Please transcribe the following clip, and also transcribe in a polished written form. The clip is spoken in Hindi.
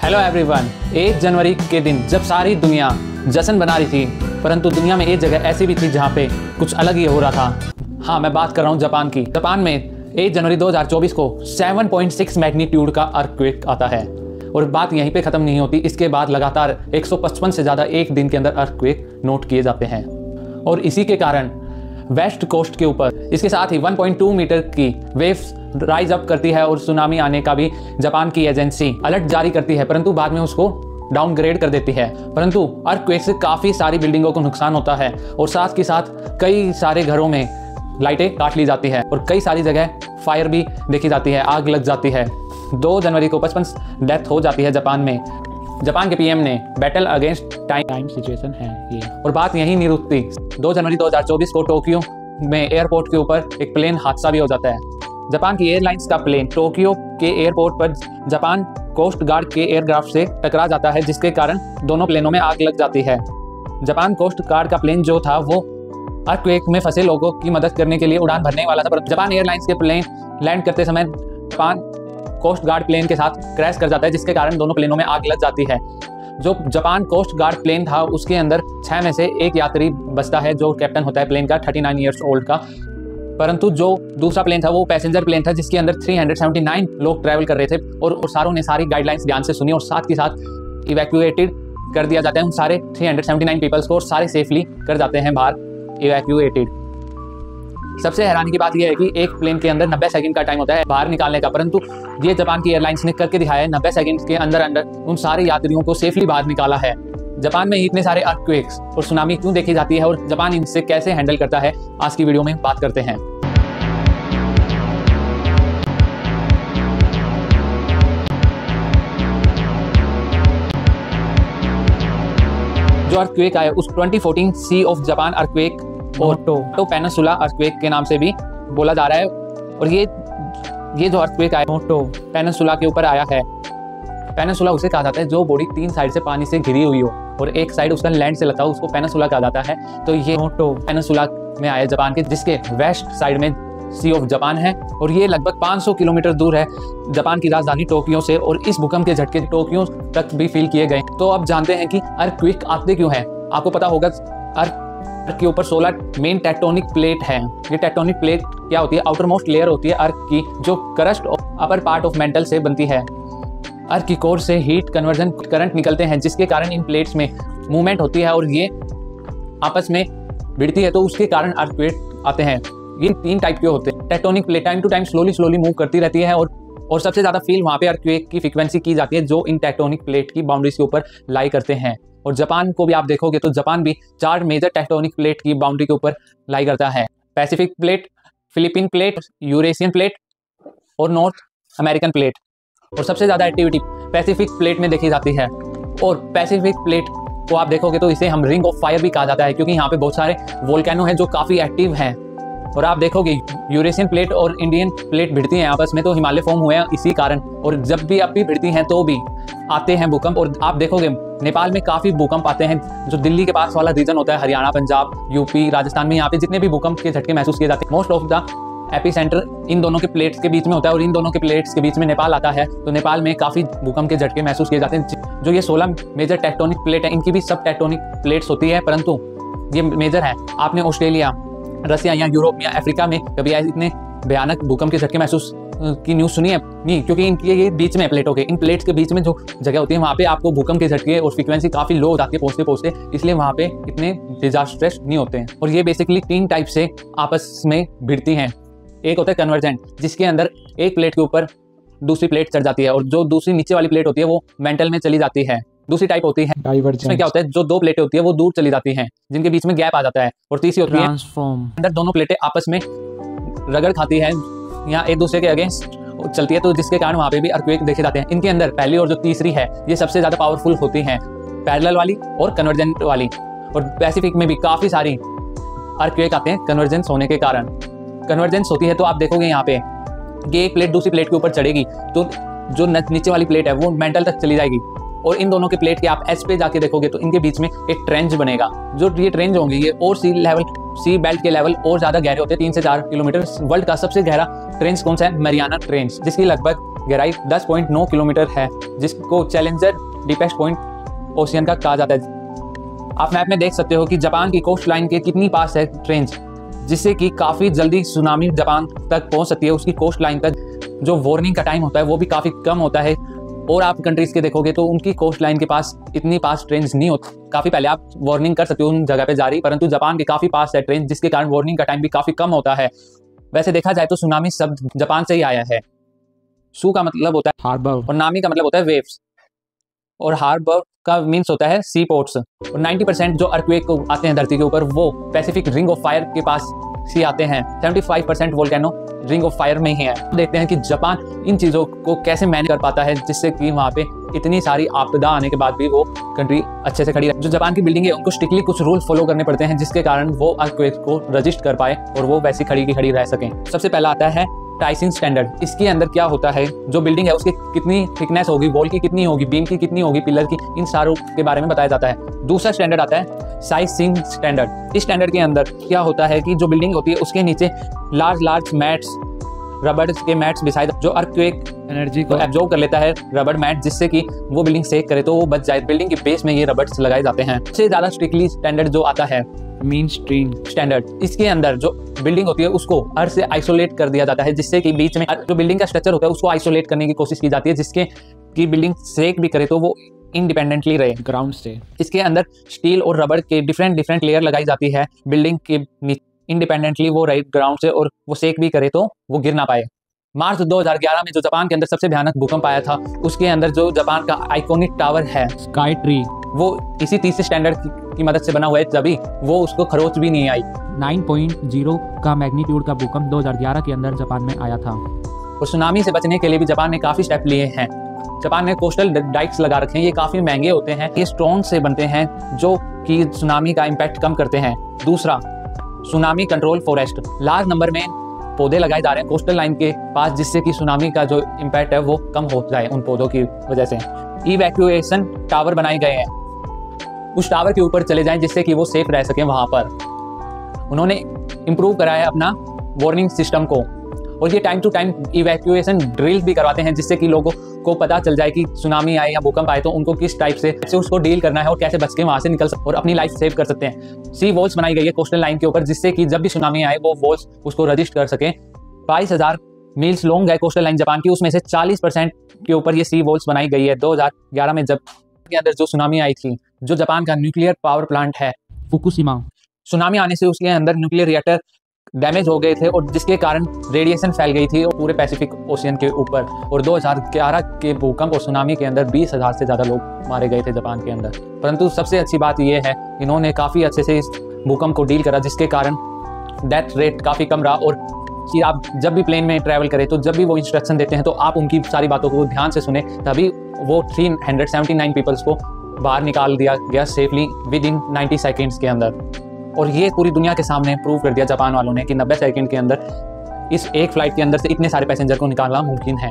Hello everyone. 1 जनवरी के दिन जब सारी दुनिया जश्न मना रही थी, परंतु दुनिया में एक जगह ऐसी भी थी जहाँ पे कुछ अलग ही हो रहा था। हाँ, मैं बात कर रहा हूँ जापान की। जापान में 1 जनवरी 2024 को 7.6 मैग्नीट्यूड का अर्थक्वेक आता है और बात यहीं पे ख़त्म नहीं होती। इसके बाद लगातार 155 से ज़्यादा एक दिन के अंदर अर्थक्वेक नोट किए जाते हैं और इसी के कारण वेस्ट कोस्ट के ऊपर इसके साथ ही 1.2 मीटर की वेव्स राइज अप करती है और सुनामी आने का भी जापान की एजेंसी अलर्ट जारी करती है, परंतु बाद में उसको डाउनग्रेड कर देती है। परंतु अर्थक्वेक से काफ़ी सारी बिल्डिंगों को नुकसान होता है और साथ के साथ कई सारे घरों में लाइटें काट ली जाती है और कई सारी जगह फायर भी देखी जाती है, आग लग जाती है। 2 जनवरी को 55 डेथ हो जाती है जापान में। जापान के पीएम ने बैटल अगेंस्ट टाइम सिचुएशन है ये, और बात यहीं नहीं रुकती। 2 जनवरी 2024 को टोक्यो में एयरपोर्ट के ऊपर एक प्लेन हादसा भी हो जाता है। जापान की एयरलाइंस का प्लेन टोक्यो के एयरपोर्ट पर जापान कोस्ट गार्ड के एयरक्राफ्ट से टकरा जाता है, जिसके कारण दोनों प्लेनों में आग लग जाती है। जापान कोस्ट गार्ड का प्लेन जो था वो अर्थक्वेक में फंसे लोगों की मदद करने के लिए उड़ान भरने वाला था, पर जापान एयरलाइंस के प्लेन लैंड करते समय जापान कोस्ट गार्ड प्लेन के साथ क्रैश कर जाता है, जिसके कारण दोनों प्लेनों में आग लग जाती है। जो जापान कोस्ट गार्ड प्लेन था उसके अंदर 6 में से 1 यात्री बचता है, जो कैप्टन होता है प्लेन का, 39 ईयर्स ओल्ड का। परंतु जो दूसरा प्लेन था वो पैसेंजर प्लेन था, जिसके अंदर 379 लोग ट्रैवल कर रहे थे और सारों ने सारी गाइडलाइंस ध्यान से सुनी और साथ के साथ इवैक्यूएटेड कर दिया जाता है उन सारे 379 पीपल्स को और सारे सेफली कर जाते हैं बाहर इवैक्यूएटेड। सबसे हैरानी की बात यह है कि एक प्लेन के अंदर 90 सेकंड का टाइम होता है बाहर निकालने का, परंतु ये जापान की एयरलाइंस ने करके दिखाया है। 90 सेकंड के अंदर उन सारे यात्रियों को सेफली बाहर निकाला है। जापान में इतने सारे अर्थक्वेक्स और सुनामी क्यों देखी जाती है और जापान इनसे कैसे हैंडल करता है, आज की वीडियो में बात करते हैं। जो अर्थक्वेक आया उस 2014 सी ऑफ जापान अर्थक्वेक और तो पेनिनसुला अर्थक्वेक के नाम से भी बोला जा रहा है। और ये जो अर्थक्वेक आया मोटो पेनिनसुला के ऊपर आया है। पेनिनसुला उसे कहा जाता है जो बॉडी 3 साइड से पानी से घिरी हुई हो और एक साइड उसका लैंड से लगता है, उसको पेनिनसुला कहा जाता है। तो ये मोटो पेनिनसुला में आया जापान के, जिसके वेस्ट साइड में सी ऑफ जापान है और ये लगभग 500 किलोमीटर दूर है जापान की राजधानी टोक्यो से। और इस भूकंप के झटके टोक्यो तक भी फील किए गए। तो अब जानते हैं कि अर्थक्वेक आते क्यों है। आपको पता होगा अर्थ के ऊपर 16 मेन टेक्टोनिक प्लेट है। ये टेक्टोनिक प्लेट क्या होती है? आउटर मोस्ट लेयर होती है अर्थ की, जो क्रस्ट और अपर पार्ट ऑफ मेंटल से बनती है। अर्थ की कोर से हीट कन्वर्जन करंट निकलते हैं, जिसके कारण इन प्लेट्स में मूवमेंट होती है और ये आपस में भिड़ती है, तो उसके कारण अर्थक्वेक आते हैं। ये 3 टाइप के होते हैं। Tectonic plate time to time slowly move करती रहती है और सबसे ज्यादा फील वहाँ पे अर्थक्वेक की फ्रीक्वेंसी की जाती है जो इन टेक्टोनिक प्लेट की बाउंड्रीज के ऊपर लाई करते हैं। और जापान को भी आप देखोगे तो जापान भी 4 मेजर टेक्टोनिक प्लेट की बाउंड्री के ऊपर लाई करता है। Pacific plate, Philippine plate, Eurasian plate और नॉर्थ अमेरिकन प्लेट। और सबसे ज़्यादा एक्टिविटी पैसिफिक प्लेट में देखी जाती है। और पैसिफिक प्लेट को आप देखोगे तो इसे हम रिंग ऑफ फायर भी कहा जाता है, क्योंकि यहाँ पे बहुत सारे वोल्केनो हैं जो काफ़ी एक्टिव हैं। और आप देखोगे यूरेशियन प्लेट और इंडियन प्लेट भिड़ती हैं आपस में, तो हिमालय फॉर्म हुए हैं इसी कारण। और जब भी अब भी भिड़ती हैं तो भी आते हैं भूकंप। और आप देखोगे नेपाल में काफ़ी भूकंप आते हैं, जो दिल्ली के पास वाला रीजन होता है, हरियाणा, पंजाब, यूपी, राजस्थान में यहाँ पे जितने भी भूकंप के झटके महसूस किए जाते हैं, मोस्ट ऑफ द एपिसेंटर इन दोनों के प्लेट्स के बीच में होता है और इन दोनों के प्लेट्स के बीच में नेपाल आता है। तो नेपाल में काफ़ी भूकंप के झटके महसूस किए जाते हैं। जो ये 16 मेजर टेक्टोनिक प्लेट है, इनकी भी सब टेक्टोनिक प्लेट्स होती है, परंतु ये मेजर है। आपने ऑस्ट्रेलिया, रसिया या यूरोप या अफ्रीका में कभी इतने भयानक भूकंप के झटके महसूस की न्यूज़ सुनी है? नहीं, क्योंकि इनकी ये बीच में प्लेटों के इन प्लेट्स के बीच में जो जगह होती है वहाँ पे आपको भूकंप के झटके और फ्रीक्वेंसी काफ़ी लो हो जाती है पहुँचते, इसलिए वहाँ पे इतने डिजास्ट्रस नहीं होते हैं। और ये बेसिकली 3 टाइप से आपस में भिड़ती हैं। एक होता है कन्वर्जेंट, जिसके अंदर एक प्लेट के ऊपर दूसरी प्लेट चढ़ जाती है और जो दूसरी नीचे वाली प्लेट होती है वो मेंटल में चली जाती है। दूसरी टाइप होती है डाइवर्जेंट, इसमें क्या होता है, जो 2 प्लेटें होती है वो दूर चली जाती हैं, जिनके बीच में गैप आ जाता है। और तीसरी होती है ट्रांसफॉर्म, अंदर दोनों प्लेटें आपस में रगड़ खाती है, यहाँ एक दूसरे के अगेंस्ट चलती है, तो जिसके कारण वहाँ पे भी अर्थक्वेक देखे जाते हैं। इनके अंदर पहली और जो तीसरी है ये सबसे ज़्यादा पावरफुल होती हैं, पैरेलल वाली और कन्वर्जेंट वाली। और पैसिफिक में भी काफ़ी सारी अर्थक्वेक आते हैं कन्वर्जेंस होने के कारण। कन्वर्जेंस होती है तो आप देखोगे यहाँ पे ये एक प्लेट दूसरी प्लेट के ऊपर चढ़ेगी तो जो नीचे वाली प्लेट है वो मेंटल तक चली जाएगी। और इन दोनों के प्लेट के आप एच पे जाके देखोगे तो इनके बीच में एक ट्रेंच बनेगा। जो ये ट्रेंच होंगे ये और सी बेल्ट के लेवल और ज़्यादा गहरे होते हैं, 3 से 4 किलोमीटर। वर्ल्ड का सबसे गहरा ट्रेंच कौन सा है? मरियाना ट्रेंच, जिसकी लगभग गहराई 10.9 किलोमीटर है, जिसको चैलेंजर डीपेस्ट पॉइंट ओशियन का कहा जाता है। आप मैप में देख सकते हो कि जापान की कोस्ट लाइन के कितनी पास है रेंज, जिससे कि काफ़ी जल्दी सुनामी जापान तक पहुंच सकती है। उसकी कोस्ट लाइन तक जो वार्निंग का टाइम होता है वो भी काफ़ी कम होता है। और आप कंट्रीज़ के देखोगे तो उनकी कोस्ट लाइन के पास इतनी पास ट्रेन नहीं होती। काफ़ी पहले आप वार्निंग कर सकते हो उन जगह पे जा रही, परंतु जापान के काफ़ी पास है ट्रेन, जिसके कारण वार्निंग का टाइम भी काफ़ी कम होता है। वैसे देखा जाए तो सुनामी शब्द जापान से ही आया है। सू का मतलब होता है हार्बर और नामी का मतलब होता है वेव्स, और हार्बर का मीन्स होता है सी पोर्ट्स। और 90% जो अर्थक्वेक आते हैं धरती के ऊपर वो पैसिफिक रिंग ऑफ फायर के पास से आते हैं। 75% वोल्केनो रिंग ऑफ फायर में ही है। देखते हैं कि जापान इन चीज़ों को कैसे मैनेज कर पाता है, जिससे कि वहाँ पे इतनी सारी आपदा आने के बाद भी वो कंट्री अच्छे से खड़ी रहे। जो जापान की बिल्डिंग है उनको स्ट्रिक्टली कुछ रूल फॉलो करने पड़ते हैं, जिसके कारण वो अर्थक्वेक को रजिस्ट कर पाए और वो वैसी खड़ी की खड़ी रह सकें। सबसे पहला आता है टाइसिंग स्टैंडर्ड। इसके अंदर क्या होता है, जो बिल्डिंग है उसकी कितनी थिकनेस होगी, वॉल की कितनी होगी, बीम की कितनी होगी, पिलर की, इन सारों के बारे में बताया जाता है। दूसरा स्टैंडर्ड आता है साइजिंग स्टैंडर्ड। इस स्टैंडर्ड के अंदर क्या होता है कि जो बिल्डिंग होती है उसके नीचे लार्ज मैट्स, रबड़ के मैट्स बिछाए, जो अर्थक्वेक एनर्जी को एब्जॉर्ब कर लेता है रबड़ मैट, जिससे कि वो बिल्डिंग सेक करे तो वो बच जाए। बिल्डिंग के बेस में ये रबड़ लगाए जाते हैं। सबसे ज्यादा स्ट्रिक्टली स्टैंडर्ड जो आता है मीन स्ट्रीम स्टैंडर्ड। इसके अंदर जो बिल्डिंग होती है उसको अर्थ से आइसोलेट कर दिया जाता है, जिससे कि बीच में जो बिल्डिंग का स्ट्रक्चर होता है उसको आइसोलेट करने की कोशिश की जाती है, जिसके की बिल्डिंग सेक भी करे तो वो इंडिपेंडेंटली रहे ग्राउंड से। इसके अंदर स्टील और रबड़ के डिफरेंट लेयर लगाई जाती है बिल्डिंग के नीचे, इंडिपेंडेंटली वो रहे ग्राउंड से, और वो सेक भी करे तो वो गिर ना पाए। मार्च 2011 में जो जापान के अंदर सबसे भयानक भूकंप आया था, उसके अंदर जो जापान का आइकॉनिक टावर है स्काई ट्री, वो इसी तीसरे स्टैंडर्ड की मदद से बना हुआ है, तभी वो उसको खरोच भी नहीं आई। 9.0 का मैग्नीट्यूड का भूकंप 2011 के अंदर जापान में आया था। और सुनामी से बचने के लिए भी जापान ने काफ़ी स्टेप लिए हैं। जापान ने कोस्टल डाइक्स लगा रखे हैं, ये काफ़ी महंगे होते हैं, ये स्टोन से बनते हैं जो कि सुनामी का इम्पैक्ट कम करते हैं। दूसरा, tsunami control forest. Large number में पौधे लगाए जा रहे हैं कोस्टल लाइन के पास, जिससे कि सुनामी का जो इम्पैक्ट है वो कम हो जाए उन पौधों की वजह से। इवैक्यूएशन टावर बनाए गए हैं, उस टावर के ऊपर चले जाएं जिससे कि वो सेफ रह सकें वहाँ पर। उन्होंने इम्प्रूव कराया है अपना वार्निंग सिस्टम को, और ये time to time evacuation drill भी करवाते हैं, जिससे कि लोगों को पता चल जाए कि सुनामी आए या भूकंप आए तो उनको किस टाइप से उसको डील करना है और कैसे बच के वहाँ से निकल सकते और अपनी लाइफ सेव कर सकते हैं। सी वॉल्स बनाई गई है कोस्टल लाइन के ऊपर, जिससे कि जब भी सुनामी आए वो वॉल्स उसको रजिस्ट कर सकें। 22,000 मील्स लॉन्ग है कोस्टल लाइन जापान की, उसमें से 40% के ऊपर ये सी वॉल्स बनाई गई है। 2011 में जब के अंदर जो सुनामी आई थी, जो जापान का न्यूक्लियर पावर प्लांट है फुकुशिमा, सुनामी आने से उसके अंदर न्यूक्लियर रिएक्टर डैमेज हो गए थे, और जिसके कारण रेडिएशन फैल गई थी पूरे पैसिफिक ओशियन के ऊपर। और 2011 के भूकंप और सुनामी के अंदर 20,000 से ज़्यादा लोग मारे गए थे जापान के अंदर। परंतु सबसे अच्छी बात यह है, इन्होंने काफ़ी अच्छे से इस भूकंप को डील करा, जिसके कारण डेथ रेट काफ़ी कम रहा। और कि आप जब भी प्लेन में ट्रैवल करें तो जब भी वो इंस्ट्रक्शन देते हैं तो आप उनकी सारी बातों को ध्यान से सुने, तभी वो 379 पीपल्स को बाहर निकाल दिया गया सेफली विद इन 90 सेकेंड्स के अंदर। और ये पूरी दुनिया के सामने प्रूव कर दिया जापान वालों ने कि 90 सेकंड के अंदर इस एक फ्लाइट के अंदर से इतने सारे पैसेंजर को निकालना मुमकिन है।